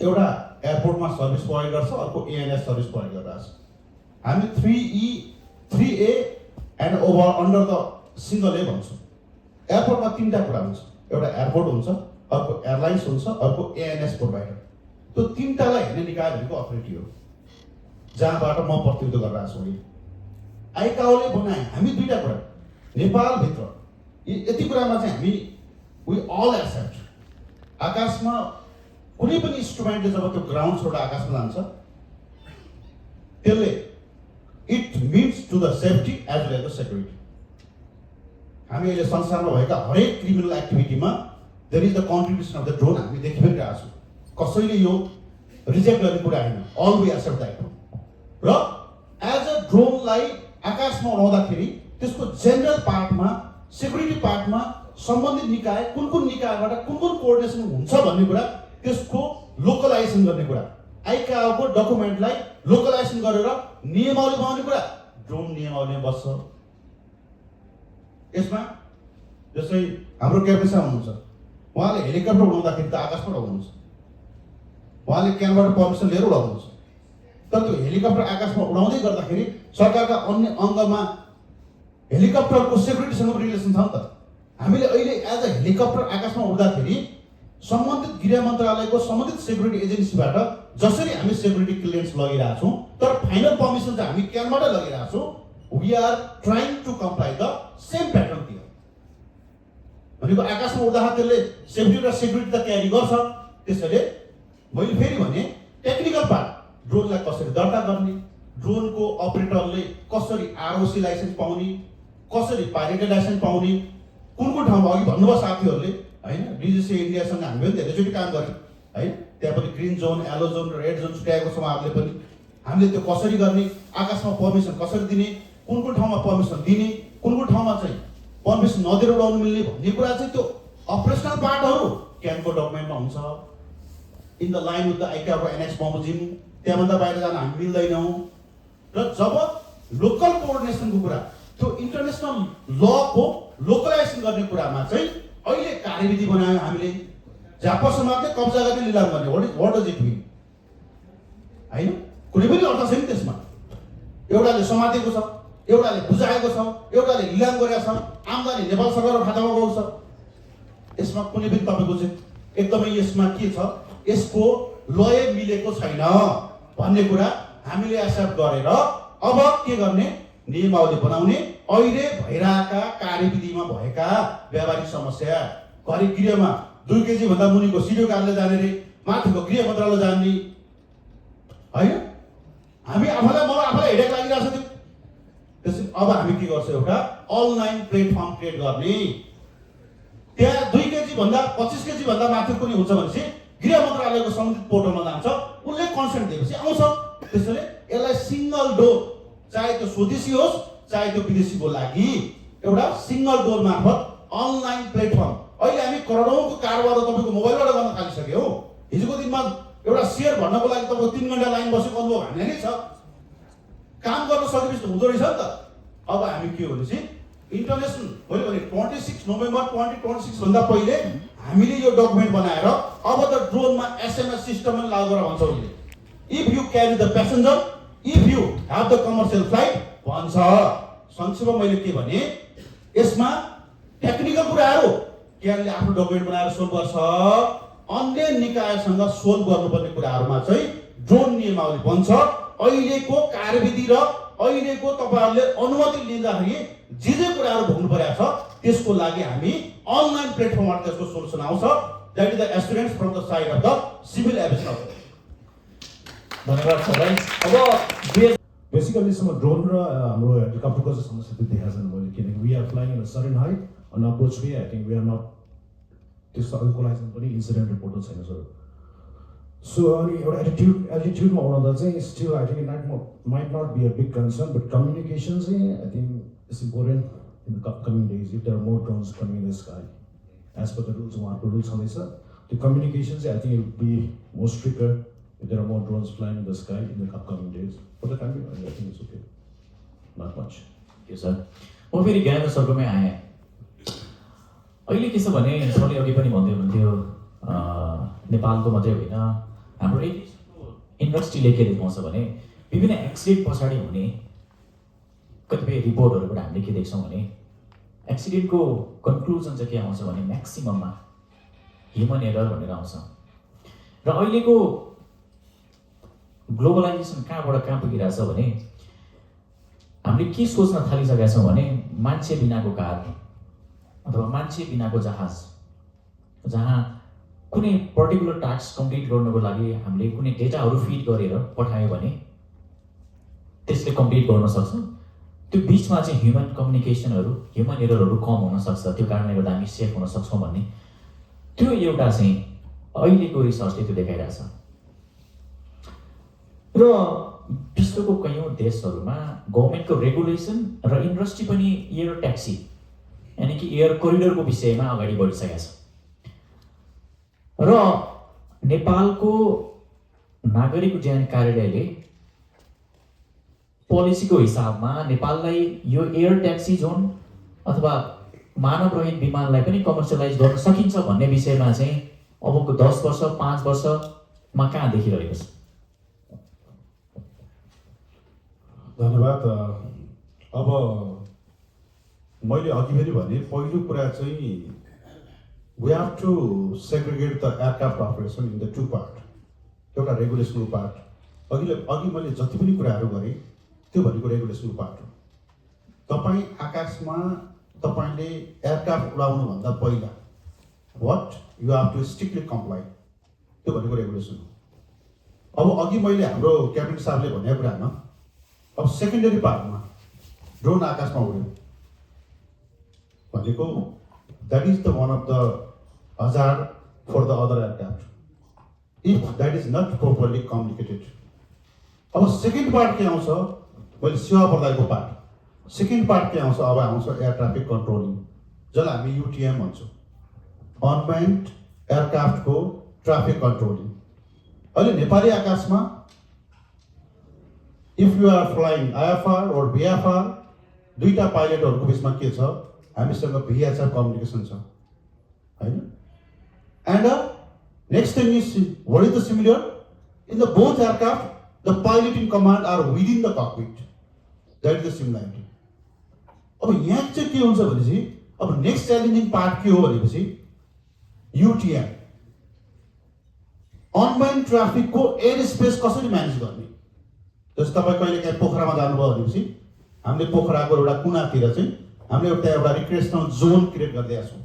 एउटा एयरपोर्टमा सर्भिस प्रोभाइड गर्छ, अर्को एएनएस सर्भिस प्रोभाइड गरिरहेको छ। हामी 3A and over under the single A भन्छौँ। एयरपोर्टमा तिनवटा कुरा हुन्छ, एउटा एयरपोर्ट हुन्छ, अर्को एयरलाइन्स हुन्छ, अर्को एएनएस प्रोभाइडर। त्यो तिनवटालाई हेर्ने निकाय भनेको अथोरिटी हो, जहाँबाट म प्रतिनिधित्व गरिरहेको छु। आइकाओले बनाए हामी दुईवटा कुरा नेपालभित्र यति कुरामा चाहिँ हामी वी अल एक्सेप्ट। आकाशमा कुनै पनि इन्स्ट्रुमेन्टले जब त्यो ग्राउन्डबाट आकाशमा जान्छ त्यसले it means to the safety as well as the security. हामी अहिले संसारमा भएका हरेक क्रिमिनल एक्टिभिटीमा there is the contribution of the drone हामी देखि पनि रहेको छौँ। कसैले यो रिजेक्ट गर्ने कुरा होइन, अल वी एक्सेप्ट द्याट। र एज अ ड्रोनलाई आकाशमा उडाउँदाखेरि त्यसको जेनरल पार्टमा सेक्युरिटी पार्टमा सम्बन्धित निकाय कुन निकायबाट कुन कोअर्डिनेसन हुन्छ भन्ने कुरा, त्यसको लोकलाइजेसन गर्ने कुरा, आइकाओको डकुमेन्टलाई लोकलाइजेसन गरेर नियमावली बनाउने कुरा ड्रोन नियमावलीमा बस्छ। यसमा जस्तै हाम्रो क्याप्टेन साहब हुनुहुन्छ, उहाँले हेलिकप्टर उडाउँदाखेरि त आकाशबाट उडाउनुहुन्छ, उहाँले क्यानबाट पर्मिसन लिएर उडाउनुहुन्छ। तर त्यो हेलिकप्टर आकाशमा उडाउँदै गर्दाखेरि सरकारका अन्य अङ्गमा हेलिकप्टरको सेक्युरिटीसँग रिलेसन छ नि त। हामीले अहिले एज अ हेलिकप्टर आकाशमा उड्दाखेरि सम्बन्धित गृह मन्त्रालयको सम्बन्धित सेक्युरिटी एजेन्सीबाट जसरी हामी सेक्युरिटी क्लियरेन्स लगिरहेको छौँ, तर फाइनल पर्मिसन चाहिँ हामी क्यानबाट लगिरहेको छौँ। We are trying to comply the same pattern थियो भनेको आकाशमा उड्दाखेरि त्यसले सेफ्टी र सेक्युरिटी त क्यारी गर्छ। त्यसैले मैले फेरि भने टेक्निकल पार्ट, ड्रोनलाई कसरी दर्ता गर्ने, ड्रोनको अपरेटरले कसरी आरओसी लाइसेन्स पाउने, कसरी पाइलट लाइसेन्स पाउने, कुन ठाउँमा अघि भन्नुभयो साथीहरूले होइन, डिजिसी इन्डियासँग हामी पनि धेरैचोटि काम गऱ्यौँ होइन। त्यहाँ पनि ग्रिन जोन, येलो जोन र रेड जोन छुट्याएको छौँ हामीले पनि। हामीले त्यो कसरी गर्ने, आकाशमा पर्मिसन कसरी दिने, कुन ठाउँमा पर्मिसन दिने, कुन ठाउँमा चाहिँ पर्मिसन नदिएर उडाउनु मिल्ने भन्ने कुरा चाहिँ त्यो अपरेसनल पार्टहरू क्यानको डकुमेन्टमा हुन्छ। In the line with the आइकाओको एनेक्स बमोजिम, त्यहाँभन्दा बाहिर जान हामी मिल्दैनौँ। र जब लोकल कोअर्डिनेसनको कुरा, त्यो इन्टरनेसनल लको लोकलाइजेसन गर्ने कुरामा चाहिँ अहिले कार्यविधि बनायो हामीले। झापा समाजले कब्जा गर्ने लिलाम गर्ने, व्हाट डज इट मिन होइन, कुनै पनि अर्थ छैन त्यसमा। एउटाले समातेको छ, एउटाले बुझाएको छ, एउटाले लिलाम गरेको छ, आम्दानी नेपाल सरकारको खातामा गएको छ। यसमा कुनै पनि तपाईँको चाहिँ एकदमै यसमा के छ, यसको लय मिलेको छैन भन्ने कुरा हामीले एक्सेप्ट गरेर अब के गर्ने, नियमावली बनाउने, अहिले भइरहेका कार्यविधिमा भएका व्यावहारिक समस्या, घरि गृहमा 2 केजी भन्दा मुनिको सिडिओ कार्यालय जाने रे, माथिको गृह मन्त्रालय जाने होइन। हामी मलाई हेडेक लागिरहेको छ त्यो। त्यसैले अब हामी के गर्छौँ, एउटा अनलाइन प्लेटफर्म क्रिएट गर्ने। त्यहाँ 2 केजी भन्दा 25 केजी भन्दा माथि पनि हुन्छ भनेपछि गृह मन्त्रालयको सम्बन्धित पोर्टलमा जान्छ, उसले कन्सेन्ट दिएपछि आउँछ। त्यसैले यसलाई सिंगल डोर, चाहे त्यो स्वदेशी होस् चाहे त्यो विदेशीको लागि एउटा सिंगल डोर मार्फत अनलाइन प्लेटफर्म। अहिले हामी करोडौँको कारोबार तपाईँको मोबाइलबाट गर्न थालिसक्यौँ। हिजोको दिनमा एउटा सेयर भर्नको लागि तपाईँको 3 घण्टा लाइन बसेको अनुभव हामी नै छ। काम गर्न सकेपछि हुँदो रहेछ नि त। अब हामी के भनेपछि इन्टरनेसनल मैले भने 26 नोभेम्बर 2026 भन्दा पहिले हामीले यो डकुमेन्ट बनाएर अब त ड्रोनमा SMS सिस्टम पनि लागू गरेर भन्छ उसले, if you carry the passenger, if you have the commercial flight भन्छ। संक्षेपमा मैले के भने, यसमा टेक्निकल कुराहरू केआरले आफ्नो डकुमेन्ट बनाएर सोल्भ गर्छ। अन्य निकायसँग सोल्भ गर्नुपर्ने कुराहरूमा चाहिँ ड्रोन नियमावली बन्छ। अहिलेको कार्यविधि र अहिलेको तपाईहरुले अनुमति लिँदाखेरि जे कुराहरू भोग्नु परेको छ त्यसको लागि हामी अनलाइन प्लेटफर्मबाट त्यसको सोलुसन आउँछ। That is the aspirance from the side of the civil aviation authority. धन्यवाद सर। अब बेसिकली सम ड्रोन र हाम्रो हेलिकप्टरको चाहिँ समस्या त देखा छैन मैले, किनकि we are flying in a certain height on approach way. I think we are not त्यस्तो अल्कोलाइजन पनि इन्सिडेन्ट रिपोर्ट छैन सर। सो अनि एउटा एल्टिट्युडमा आउँदा चाहिँ still I think might not be a big concern, but communication चाहिँ I think it's important in the upcoming days. If there are more drones coming in the sky as per the rules, उहाँहरूको रुल छँदैछ त्यो कम्युनिकेसन चाहिँ I think it be more stricter if there are more drones flying in the sky in the upcoming days. For the time being, I think it's okay. Not much. Okay, sir. म फेरि ज्ञानेन्द्र सरकोमै आएँ। अहिले के छ भने सरले अघि पनि भन्दै हुनुहुन्थ्यो नेपालको मात्रै होइन हाम्रो इन्डस्ट्रीले के देखाउँछ भने विभिन्न एक्सिडेन्ट पछाडि हुने कतिपय रिपोर्टहरूबाट हामीले के देख्छौँ भने एक्सिडेन्टको कन्क्लुजन चाहिँ के आउँछ भने म्याक्सिमममा ह्युमन एरर भनेर आउँछ। र अहिलेको ग्लोबलाइजेसन कहाँबाट कहाँ पुगिरहेछ भने हामीले के सोच्न थालिसकेका छौँ भने मान्छे बिनाको कार अथवा मान्छे बिनाको जहाज, जहाँ कुनै पर्टिकुलर टास्क कम्प्लिट गर्नको लागि हामीले कुनै डेटाहरू फिड गरेर पठायो भने त्यसले कम्प्लिट गर्न सक्छ। त्यो बिचमा चाहिँ ह्युमन कम्युनिकेसनहरू, ह्युमन एररहरू कम हुन सक्छ। त्यो कारणले गर्दा हामी सेफ हुन सक्छौँ भन्ने त्यो एउटा चाहिँ अहिलेको रिसर्चले त्यो देखाइरहेछ। र विश्वको कयौँ देशहरूमा गभर्मेन्टको रेगुलेसन र इन्डस्ट्री पनि एयर ट्याक्सी यानि कि एयर करिडोरको विषयमा अगाडि बढिसकेको छ। र नेपालको नागरिक उड्डयन कार्यालयले पोलिसीको हिसाबमा नेपाललाई यो एयर ट्याक्सी जोन अथवा मानव रहित विमानलाई पनि कमर्सियलाइज गर्न सकिन्छ भन्ने विषयमा चाहिँ अबको 10 वर्ष 5 वर्षमा कहाँ देखिरहेको छ? धन्यवाद। अब मैले अघि पनि भने पहिलो कुरा चाहिँ we have to segregate the aircraft operation in the 2 part. एउटा रेगुलेसनको पार्ट, अघि मैले जति पनि कुराहरू गरेँ त्यो भनेको रेगुलेसनको पार्ट हो। तपाईँ आकाशमा तपाईँले एयरक्राफ्ट उडाउनुभन्दा पहिला what you have to strictly comply, त्यो भनेको रेगुलेसन हो। अब अघि मैले हाम्रो क्याबिनेट साहबले भनेको कुरामा अब सेकेन्डरी पार्टमा ड्रोन आकाशमा उड्यो भनेको that is the one of the hazard for the other aircraft if that is not properly communicated. अब सेकेन्ड पार्ट के आउँछ, मैले सेवा प्रदायको पार्ट। सेकेन्ड पार्ट के आउँछ, अब आउँछ एयर ट्राफिक कन्ट्रोलिङ, जसलाई हामी UTM भन्छौँ, अनम्यान्ड एयरक्राफ्टको ट्राफिक कन्ट्रोलिङ। अहिले नेपाली आकाशमा if you are flying IFR or VFR, दुईटा पाइलटहरूको बिचमा के छ, हामीसँग VHF कम्युनिकेसन छ हैन। And next thing is what is the similar in the both aircraft the pilot in command are within the cockpit, that is the similarity. अब यहाँ चाहिँ के हुन्छ भनेपछि अब नेक्स्ट च्यालेन्जिङ पार्ट के हो भनेपछि UTM, अनम्यान्ड ट्राफिकको एयर स्पेस कसरी म्यानेज गर्ने। जस्तो तपाईँ कहिले काहीँ पोखरामा जानुभयो भनेपछि हामीले पोखराको एउटा कुनातिर चाहिँ हामीले एउटा रिक्रिएसनल जोन क्रिएट गरिदिएका छौँ।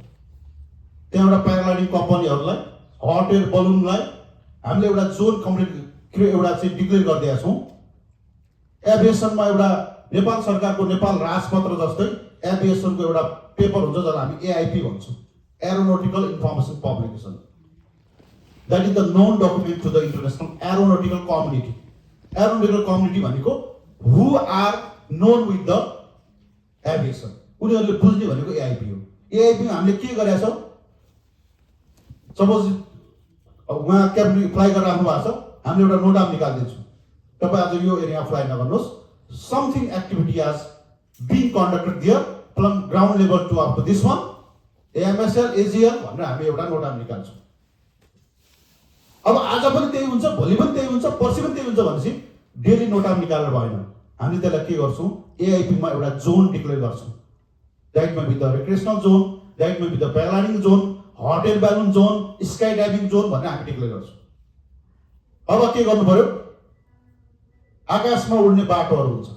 त्यहाँ एउटा प्याराग्लाइडिङ कम्पनीहरूलाई हट एयर बलुनलाई हामीले एउटा जोन एउटा चाहिँ डिक्लेयर गरिदिएका छौँ। एभिएसनमा एउटा नेपाल सरकारको नेपाल राजपत्र जस्तै एभिएसनको एउटा पेपर हुन्छ जसलाई हामी एआइपी भन्छौँ, aeronautical information publication. That is the known document to the international aeronautical community. Aeronautical community भनेको who are known with the aviation, उनीहरूले बुझ्ने भनेको एआइपी हो। एआइपीमा हामीले के गरेका छौँ, सपोज उहाँ क्याबिन फ्लाइ गरेर राख्नु भएको छ, हामीले एउटा नोटाम निकालिदिन्छौँ, तपाईँ आज यो एरिया फ्लाइ नगर्नुहोस्, something activity as being conducted there from ground level to up to this one AMSL AGL भनेर हामी एउटा नोटाम निकाल्छौँ। अब आज पनि त्यही हुन्छ, भोलि पनि त्यही हुन्छ, पर्सि पनि त्यही हुन्छ भनेपछि डेली नोटाम निकालेर भएन। हामीले त्यसलाई के गर्छौँ, एआइपीमा एउटा जोन डिक्लेयर गर्छौँ। That may be the recreational zone, that may be the paragliding zone, hot air balloon zone, skydiving zone भनेर हामी डिक्लेयर गर्छौँ। अब के गर्नु पर्यो, आकाशमा उड्ने बाटोहरू हुन्छ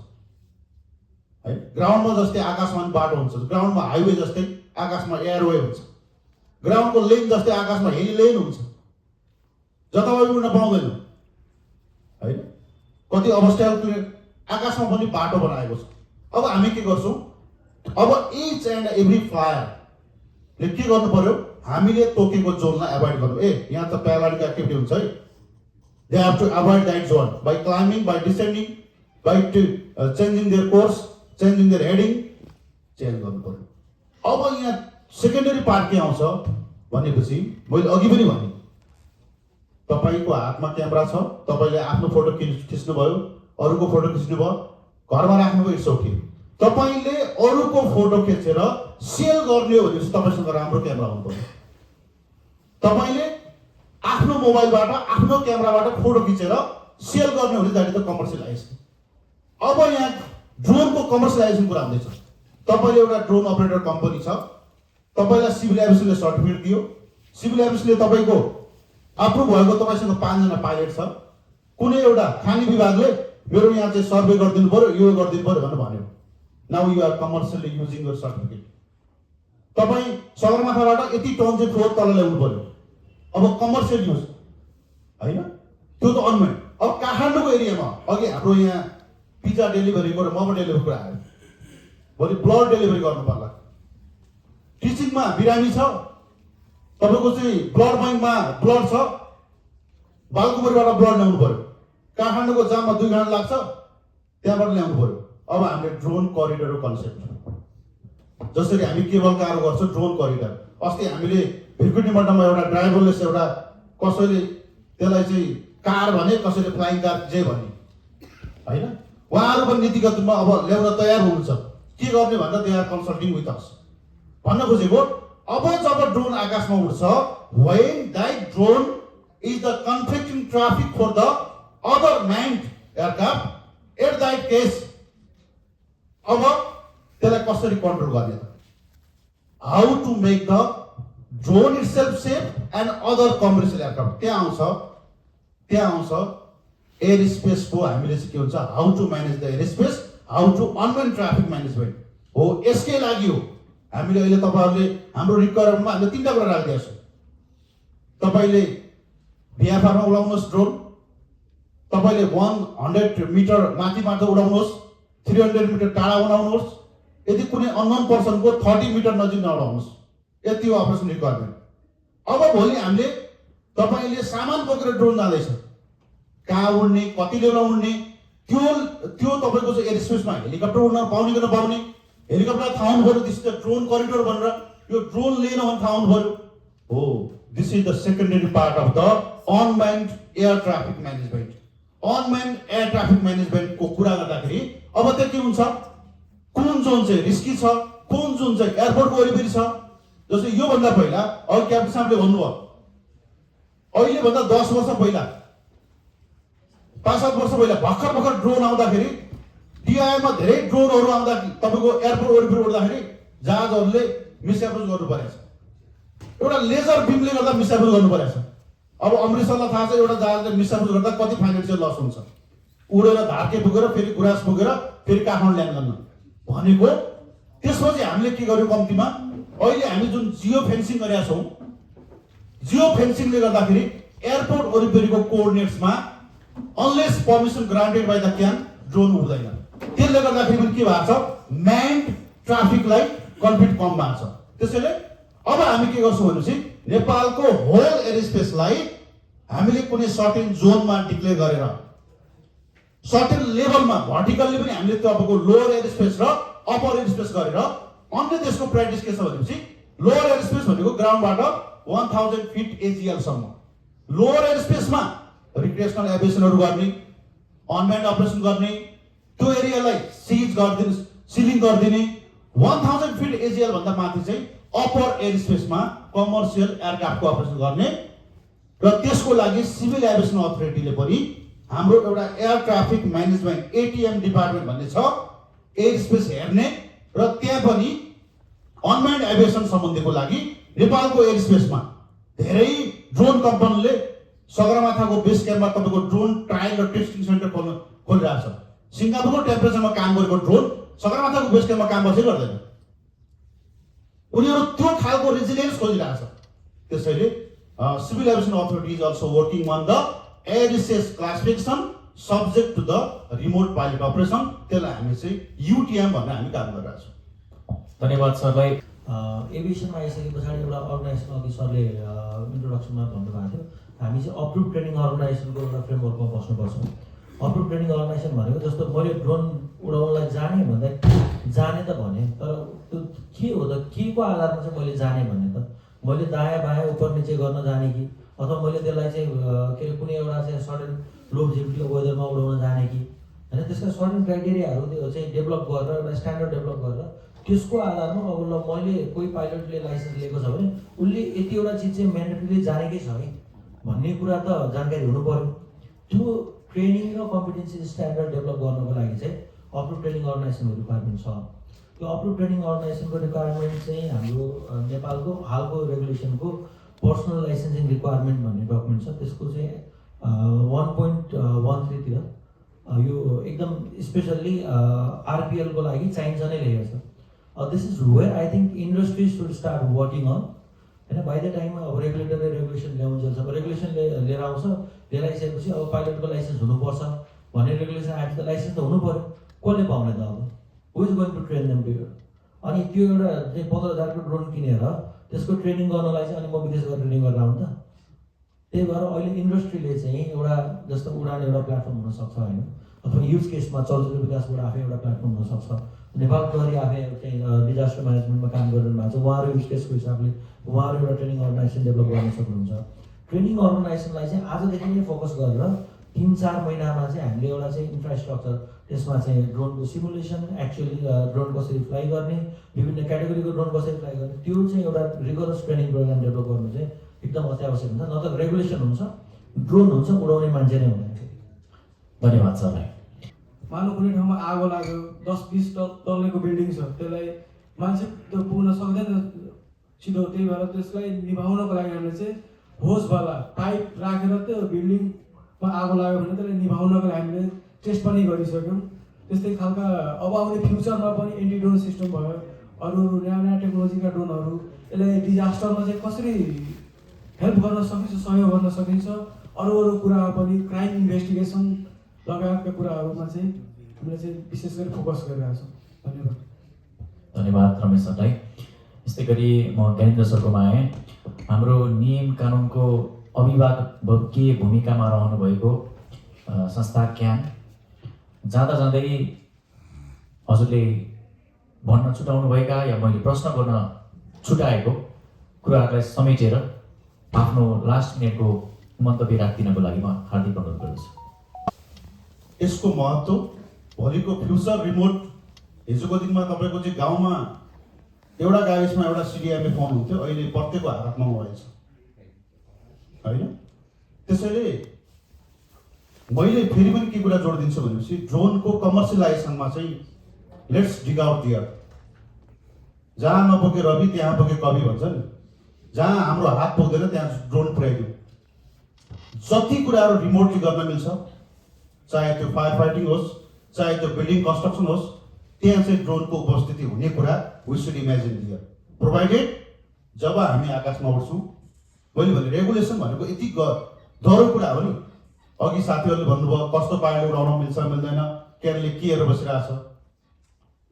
है, ग्राउन्डमा जस्तै आकाशमा बाटो हुन्छ, ग्राउन्डमा हाइवे जस्तै आकाशमा एयरवे हुन्छ, ग्राउन्डको लेन जस्तै आकाशमा हेली लेन हुन्छ, जताभावी उड्न पाउँदैन होइन। कति अवस्थाले आकाशमा पनि बाटो बनाएको छ। अब हामी के गर्छौँ, अब इच एन्ड एभ्री फ्लायरले के गर्नु पर्यो, हामीले तोकेको जोनलाई एभोइड गर्नु। यहाँ त प्याराग्लाइडिङ एक्टिभिटी हुन्छ है, they have to avoid that zone by climbing, by descending, by changing their course, changing their heading, change गर्नु पर्यो। अब यहाँ सेकेन्डरी पार्ट के आउँछ भनेपछि मैले अघि पनि भने, तपाईँको हातमा क्यामेरा छ, तपाईँले आफ्नो फोटो खिच्नुभयो, अरूको फोटो खिच्नुभयो, घरमा राख्नुभयो, इट्स ओके। तपाईँले अरूको फोटो खिचेर सेल गर्ने हो भनेपछि तपाईँसँग राम्रो क्यामेरा हुनु पर्यो। तपाईँले आफ्नो मोबाइलबाट आफ्नो क्यामेराबाट फोटो खिचेर सेल गर्ने हो भने द्याट इज द कमर्सियलाइजेसन। अब यहाँ ड्रोनको कमर्सियलाइजेसन कुरा हुँदैछ। तपाईँले एउटा ड्रोन अपरेटर कम्पनी छ, तपाईँलाई सिभिल एभिएसनले सर्टिफिकेट दियो, सिभिल एभिएसनले तपाईँको अप्रुभ भएको तपाईँसँग 5 जना पाइलट छ, कुनै एउटा खानी विभागले मेरो यहाँ चाहिँ सर्वे गरिदिनु पर्यो, यो गरिदिनु पर्यो भनेर भन्यो, now you are commercially using your certificate. तपाईँ सगरमाथाबाट यति टन चाहिँ फ्लोर तल ल्याउनु पर्यो, अब कमर्सियल युज होइन, त्यो त अनमेन्ड। अब काठमाडौँको एरियामा अघि हाम्रो यहाँ पिज्जा डेलिभरीको र मोमो डेलिभरीको कुरा आयो, भोलि ब्लड डेलिभरी गर्नु पर्ला, टिचिङमा बिरामी छ, तपाईँको चाहिँ ब्लड ब्याङ्कमा ब्लड छ, बालकुमारीबाट ब्लड ल्याउनु पर्यो, काठमाडौँको जाममा 2 घन्टा लाग्छ, त्यहाँबाट ल्याउनु पर्यो। अब हामीले ड्रोन करिडरको कन्सेप्ट, जसरी हामी केबल कार गर्छौँ ड्रोन करिडर। अस्ति हामीले भिरकुटी मठमा एउटा ड्राइभरले एउटा कसैले त्यसलाई चाहिँ कार भने, कसैले फ्लाइङ कार जे भने होइन, उहाँहरू पनि नीतिगत रूपमा अब ल्याउन तयार हुनुहुन्छ। के गर्ने भन्दा they are consulting with us भन्न खोजेको। अब जब ड्रोन आकाशमा उड्छ, when that drone is the conflicting traffic for the other manned aircraft, at that case अब त्यसलाई कसरी कन्ट्रोल गर्ने त, how to make the drone itself safe and other commercial aircraft. त्यहाँ आउँछ एयर स्पेसको हामीले चाहिँ के हुन्छ, how to manage the air space, how to unmanned traffic management हो। यसकै लागि हो हामीले अहिले तपाईँहरूले हाम्रो रिक्वायरमेन्टमा हामीले 3टा कुरा राखिदिएको छौँ। तपाईँले बिएफआरमा उडाउनुहोस् ड्रोन, तपाईँले 100 मिटर माथि उडाउनुहोस्, 300 मिटर टाढा उडाउनुहोस्, यदि कुनै अननोन पर्सनको 30 मिटर नजिक नउडाउनुहोस्, यति हो अपरेसन रिक्वायरमेन्ट। अब भोलि हामीले तपाईँले सामान बोकेर ड्रोन जाँदैछ, कहाँ उड्ने, कति लेभल उड्ने, त्यो तपाईँको चाहिँ एयर स्पेसमा हेलिकप्टर उड्न पाउने कि नपाउने, हेलिकप्टर थाहा हुनु पर्यो, this is the drone corridor भनेर, यो ड्रोन लिएन भने थाहा हुनु पर्यो। हो, this is the secondary part of the unmanned air traffic management. Unmanned air traffic म्यानेजमेन्टको कुरा गर्दाखेरि अब त्यो के हुन्छ, कुन जोन चाहिँ रिस्की छ, कुन जोन चाहिँ एयरपोर्टको वरिपरि छ। जस्तै योभन्दा पहिला अघि क्याप्टन साहबले भन्नुभयो, अहिलेभन्दा 10 वर्ष पहिला, 5-7 वर्ष पहिला भर्खर ड्रोन आउँदाखेरि, डिआईमा धेरै ड्रोनहरू आउँदा तपाईँको एयरपोर्ट वरिपरि उड्दाखेरि जहाजहरूले मिसएप्रोच गर्नु परेको छ, एउटा लेजर बिमले गर्दा मिसएप्रोच गर्नु परेको छ। अब अमृतसरलाई थाहा छ, एउटा जहाजले मिसएप्रोच गर्दा कति फाइनेन्सियल लस हुन्छ, उडेर धार्के पुगेर फेरि गुराँस पुगेर फेरि काठमाडौँ ल्यान्ड गर्न। भनेको त्यसपछि हामीले के गर्यो कम्तीमा अहिले हामी जुन जियो फेन्सिङ गरेका छौँ जियो फेन्सिङले गर्दाखेरि एयरपोर्ट वरिपरिको कोअर्डिनेट्समा unless permission granted by the can drone उड्दैन त्यसले गर्दाखेरि पनि के भएको छ म्यान्ड ट्राफिकलाई कन्फ्लिक्ट कम भएको छ त्यसैले अब हामी के गर्छौँ भनेपछि नेपालको होल एयर स्पेसलाई हामीले कुनै सर्टेन जोनमा डिक्लेयर गरेर सर्टेन लेभलमा भर्टिकल्ली पनि हामीले तपाईँको लोअर एयर स्पेस र अप्पर एयर स्पेस गरेर अन्य देशको प्र्याक्टिस के छ भनेपछि लोअर एयर स्पेस भनेको ग्राउन्डबाट 1000 फिट AGL सम्म लोअर एयर स्पेसमा रिक्रिएसनल एभिएसनहरू गर्ने अनम्यान्ड अपरेसन गर्ने त्यो एरियालाई सिलिङ गरिदिने 1000 फिट AGL भन्दा माथि चाहिँ अप्पर एयर स्पेसमा कमर्सियल एयरक्राफ्टको अपरेसन गर्ने र त्यसको लागि सिभिल एभिएसन अथोरिटीले पनि हाम्रो एउटा air traffic management ATM department भन्ने छ एयर स्पेस हेर्ने र त्यहाँ पनि अनम्यान्ड एभिएसन सम्बन्धीको लागि नेपालको एयर स्पेसमा धेरै ड्रोन कम्पनीले सगरमाथाको बेस क्याम्पमा तपाईँको ड्रोन ट्रायल र टेस्टिङ सेन्टर खोलिरहेको छ सिङ्गापुरको टेम्परेचरमा काम गरेको ड्रोन सगरमाथाको बेस क्याम्पमा काम गर्छ गर्दैन उनीहरू त्यो खालको रेजिलियन्स खोजिरहेको छ त्यसैले civil aviation authority is also working on the air space classification subject to the remote pilot operation त्यसलाई हामी चाहिँ UTM भनेर हामी काम गरिरहेको छौँ धन्यवाद सरलाई एभिएसनमा आइसके पछाडि एउटा अर्गनाइजेसन अघि सरले इन्ट्रोडक्सनमा भन्नुभएको थियो हामी चाहिँ अप्रुभ ट्रेनिङ अर्गनाइजेसनको एउटा फ्रेमवर्कमा बस्नुपर्छ अप्रुभ ट्रेनिङ अर्गनाइजेसन भनेको जस्तो मैले ड्रोन उडाउनलाई जाने भन्दा जाने त भने तर त्यो के हो त के को आधारमा चाहिँ मैले जाने भन्ने त मैले दायाँ बायाँ उपर निचे गर्न जाने कि अथवा मैले त्यसलाई चाहिँ के अरे कुनै एउटा चाहिँ सर्टेन लो भिजिबिलिटी वेदरमा उडाउन जाने कि होइन त्यसका सर्टेन क्राइटेरियाहरू त्यो चाहिँ डेभलप गरेर एउटा स्ट्यान्डर्ड डेभलप गरेर त्यसको आधारमा अब ल मैले कोही पाइलटले लाइसेन्स लिएको छ भने उसले यतिवटा चिज चाहिँ म्यान्डेटरीली जानेकै छ है भन्ने कुरा त जानकारी हुनु पर्यो त्यो ट्रेनिङ र कम्पिटेन्सी स्ट्यान्डर्ड डेभलप गर्नको लागि चाहिँ अप्रुभ ट्रेनिङ अर्गनाइजेसनको रिक्वायरमेन्ट छ त्यो अप्रुभ ट्रेनिङ अर्गनाइजेसनको रिक्वायरमेन्ट चाहिँ हाम्रो नेपालको हालको रेगुलेसनको पर्सनल लाइसेन्सिङ रिक्वायरमेन्ट भन्ने डकुमेन्ट छ त्यसको चाहिँ 1.13 तिर यो एकदम स्पेसल्ली RPL को लागि चाहिन्छ नै लेखेको छ this is where I think industry should start working on होइन बाई द टाइम अब रेगुलेटरले रेगुलेसन ल्याउँछ अब रेगुलेसन लिएर आउँछ ल्याइसकेपछि अब पाइलटको लाइसेन्स हुनुपर्छ भन्ने रेगुलेसन आएपछि त लाइसेन्स त हुनु पऱ्यो कसले पाउने त अब who is going to train them to अनि त्यो एउटा चाहिँ 15,000 को ड्रोन किनेर त्यसको ट्रेनिङ गर्नलाई चाहिँ अनि म विदेश गएर ट्रेनिङ गरेर आउँ त त्यही भएर अहिले इन्डस्ट्रीले चाहिँ एउटा जस्तो उडान एउटा प्लेटफर्म हुनसक्छ होइन अथवा युज केसमा चलचित्र विकास बोर्ड आफै एउटा प्लेटफर्म हुनसक्छ नेपाल प्रहरी आफै चाहिँ डिजास्टर म्यानेजमेन्टमा काम गरिरहनु भएको छ उहाँहरू युज केसको हिसाबले उहाँहरू एउटा ट्रेनिङ अर्गनाइजेसन डेभलप गर्न सक्नुहुन्छ ट्रेनिङ अर्गनाइजेसनलाई चाहिँ आजदेखि नै फोकस गरेर 3-4 महिनामा चाहिँ हामीले एउटा चाहिँ इन्फ्रास्ट्रक्चर त्यसमा चाहिँ ड्रोनको सिमुलेसन एक्चुअली ड्रोन कसरी फ्लाइ गर्ने विभिन्न क्याटेगोरीको ड्रोन कसरी फ्लाइ गर्ने त्यो चाहिँ एउटा रिगरस ट्रेनिङ प्रोग्राम डेभलप गर्नु चाहिँ एकदम अत्यावश्यक हुन्छ न त रेगुलेसन हुन्छ ड्रोन हुन्छ उडाउने मान्छे नै हुँदैन धन्यवाद सरलाई मानव कुनै ठाउँमा आगो लाग्यो 10-20 तल्लेको बिल्डिङ छ त्यसलाई मान्छे त पुग्न सक्दैन छिटो त्यही भएर त्यसलाई निभाउनको लागि हामीले चाहिँ होसवाला पाइप राखेर त्यो बिल्डिङमा आगो लाग्यो भने त्यसलाई निभाउनको लागि हामीले टेस्ट पनि गरिसक्यौँ त्यस्तै खालका अब आउने फ्युचरमा पनि एन्टी ड्रोन सिस्टम भयो अरू नयाँ नयाँ टेक्नोलोजीका ड्रोनहरू यसलाई डिजास्टरमा चाहिँ कसरी हेल्प गर्न सकिन्छ सहयोग गर्न सकिन्छ अरू कुरामा पनि क्राइम इन्भेस्टिगेसन लगायतका कुराहरूमा चाहिँ हामीले चाहिँ विशेष गरी फोकस गरिरहेको छौँ धन्यवाद धन्यवाद रमेश सरलाई यस्तै गरी म ज्ञानेन्द्र सरकोमा आएँ हाम्रो नियम कानुनको अभिभावकीय भूमिकामा रहनु भएको संस्था क्यान जाँदा जाँदै हजुरले भन्न छुटाउनुभएका या मैले प्रश्न गर्न छुटाएको कुराहरूलाई समेटेर आफ्नो लास्ट मिनटको मन्तव्य राखिदिनको लागि म हार्दिक अनुरोध गर्दछु यसको महत्त्व भोलिको फ्युचर रिमोट हिजोको दिनमा तपाईँको चाहिँ गाउँमा एउटा गाविसमा एउटा CDMA फोन हुन्थ्यो अहिले प्रत्येकको हातमा मोबाइल छ होइन त्यसैले मैले फेरि पनि के कुरा जोड दिन्छु भनेपछि ड्रोनको कमर्सियलाइजेसनमा चाहिँ लेट्स डिग आउट दियर जहाँ नपुगे रवि त्यहाँ पुगे कवि भन्छ नि जहाँ हाम्रो हात पुग्दैन त्यहाँ ड्रोन पुर्याइदिउँ जति कुराहरू रिमोटली गर्न मिल्छ चाहे त्यो फायर फाइटिङ होस् चाहे त्यो बिल्डिङ कन्स्ट्रक्सन होस् त्यहाँ चाहिँ ड्रोनको उपस्थिति हुने कुरा we should imagine here, provided जब हामी आकाशमा उड्छौँ। मैले भने रेगुलेसन भनेको यति दह्रो कुरा हो नि। अघि साथीहरूले भन्नुभयो कस्तो पाराले उडाउन मिल्छ मिल्दैन, केरले के हेरेर बसिरहेछ,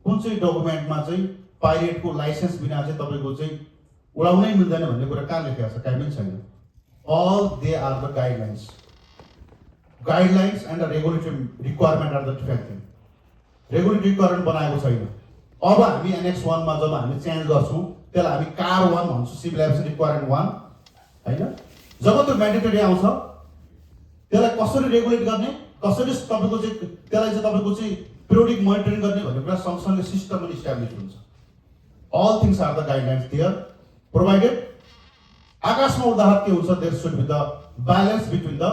कुन चाहिँ डकुमेन्टमा चाहिँ पाइलटको लाइसेन्स बिना चाहिँ तपाईँको चाहिँ उडाउनै मिल्दैन भन्ने कुरा कहाँ लेखेको छ? कहीँ पनि छैन। All they are the guidelines. Guidelines and the regulatory requirement are the different thing. Regulatory requirement बनाएको छैन। अब हामी एनेक्स 1 मा जब हामी चेन्ज गर्छौँ त्यसलाई हामी कार 1 भन्छौँ, सिभिल एभिएसन रिक्वायरमेन्ट 1 हैन। जब त्यो म्यान्डेटरी आउँछ त्यसलाई कसरी रेगुलेट गर्ने, कसरी तपाईँको चाहिँ त्यसलाई चाहिँ तपाईँको चाहिँ पिरियोडिक मोनिटरिङ गर्ने भन्ने कुरा सँगसँगै सिस्टम पनि इस्टाब्लिस हुन्छ। All things are the guidelines there provided. आकाशमा उड्दाखेरि के हुन्छ? There should be the balance between the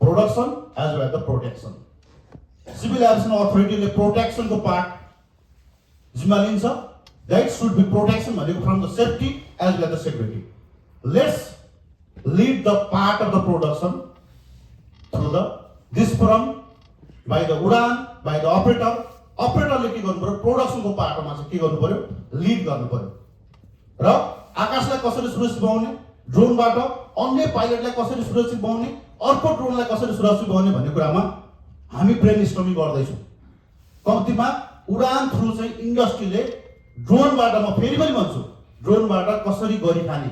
production as well as the protection. Civil aviation अथोरिटीले प्रोटेक्सनको पार्ट जिम्मा लिन्छ। द्याट सुड बी प्रोटेक्सन भनेको from the safety as well as the security. Let's lead the part of the production through the this from by the उडान, बाई द अपरेटर। अपरेटरले के गर्नु पर्यो? प्रोडक्सनको पार्टमा चाहिँ के गर्नु पर्यो? लिड गर्नु पर्यो। र आकाशलाई कसरी सुरक्षित बनाउने, ड्रोनबाट अन्य पाइलटलाई कसरी सुरक्षित बनाउने, अर्को ड्रोनलाई कसरी सुरक्षित बनाउने भन्ने कुरामा हामी ब्रेन स्टर्मिङ गर्दैछौँ। कम्तीमा उडान थ्रु चाहिँ इन्डस्ट्रीले ड्रोनबाट, म फेरि पनि भन्छु, ड्रोनबाट कसरी गरी खाने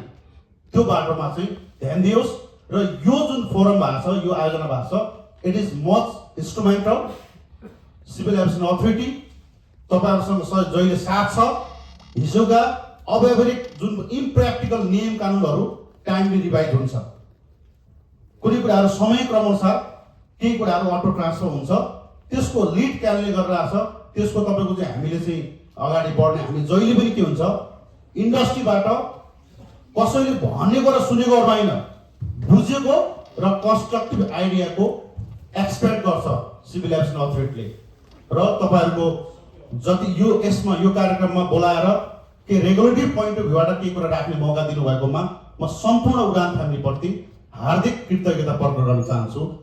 त्यो बाटोमा चाहिँ ध्यान दियोस्। र यो जुन फोरम भएको छ, यो आयोजना भएको छ, it is much instrumental. Civil aviation authority तपाईँहरूसँग जहिले साथ छ। हिजोका अव्यावहारिक जुन इम्प्र्याक्टिकल नियम कानुनहरू टाइमली रिभाइज हुन्छ। कुनै कुराहरू समयक्रम अनुसार, केही कुराहरू अटो ट्रान्सफर हुन्छ, त्यसको लिड क्यानले गरिरहेछ। त्यसको तपाईँको चाहिँ हामीले चाहिँ अगाडि बढ्ने, हामी जहिले पनि के हुन्छ, इन्डस्ट्रीबाट कसैले भनेको र सुनेको होइन, बुझेको र कन्स्ट्रक्टिभ आइडियाको एक्सपेक्ट गर्छ सिभिल एभिएसन अथोरिटीले। र तपाईँहरूको जति यो यसमा यो कार्यक्रममा बोलाएर के रेगुलेटरी पोइन्ट अफ भ्यूबाट केही कुरा राख्ने मौका दिनुभएकोमा म सम्पूर्ण उडान फ्यामिलीप्रति हार्दिक कृतज्ञता प्रकट गर्न चाहन्छु।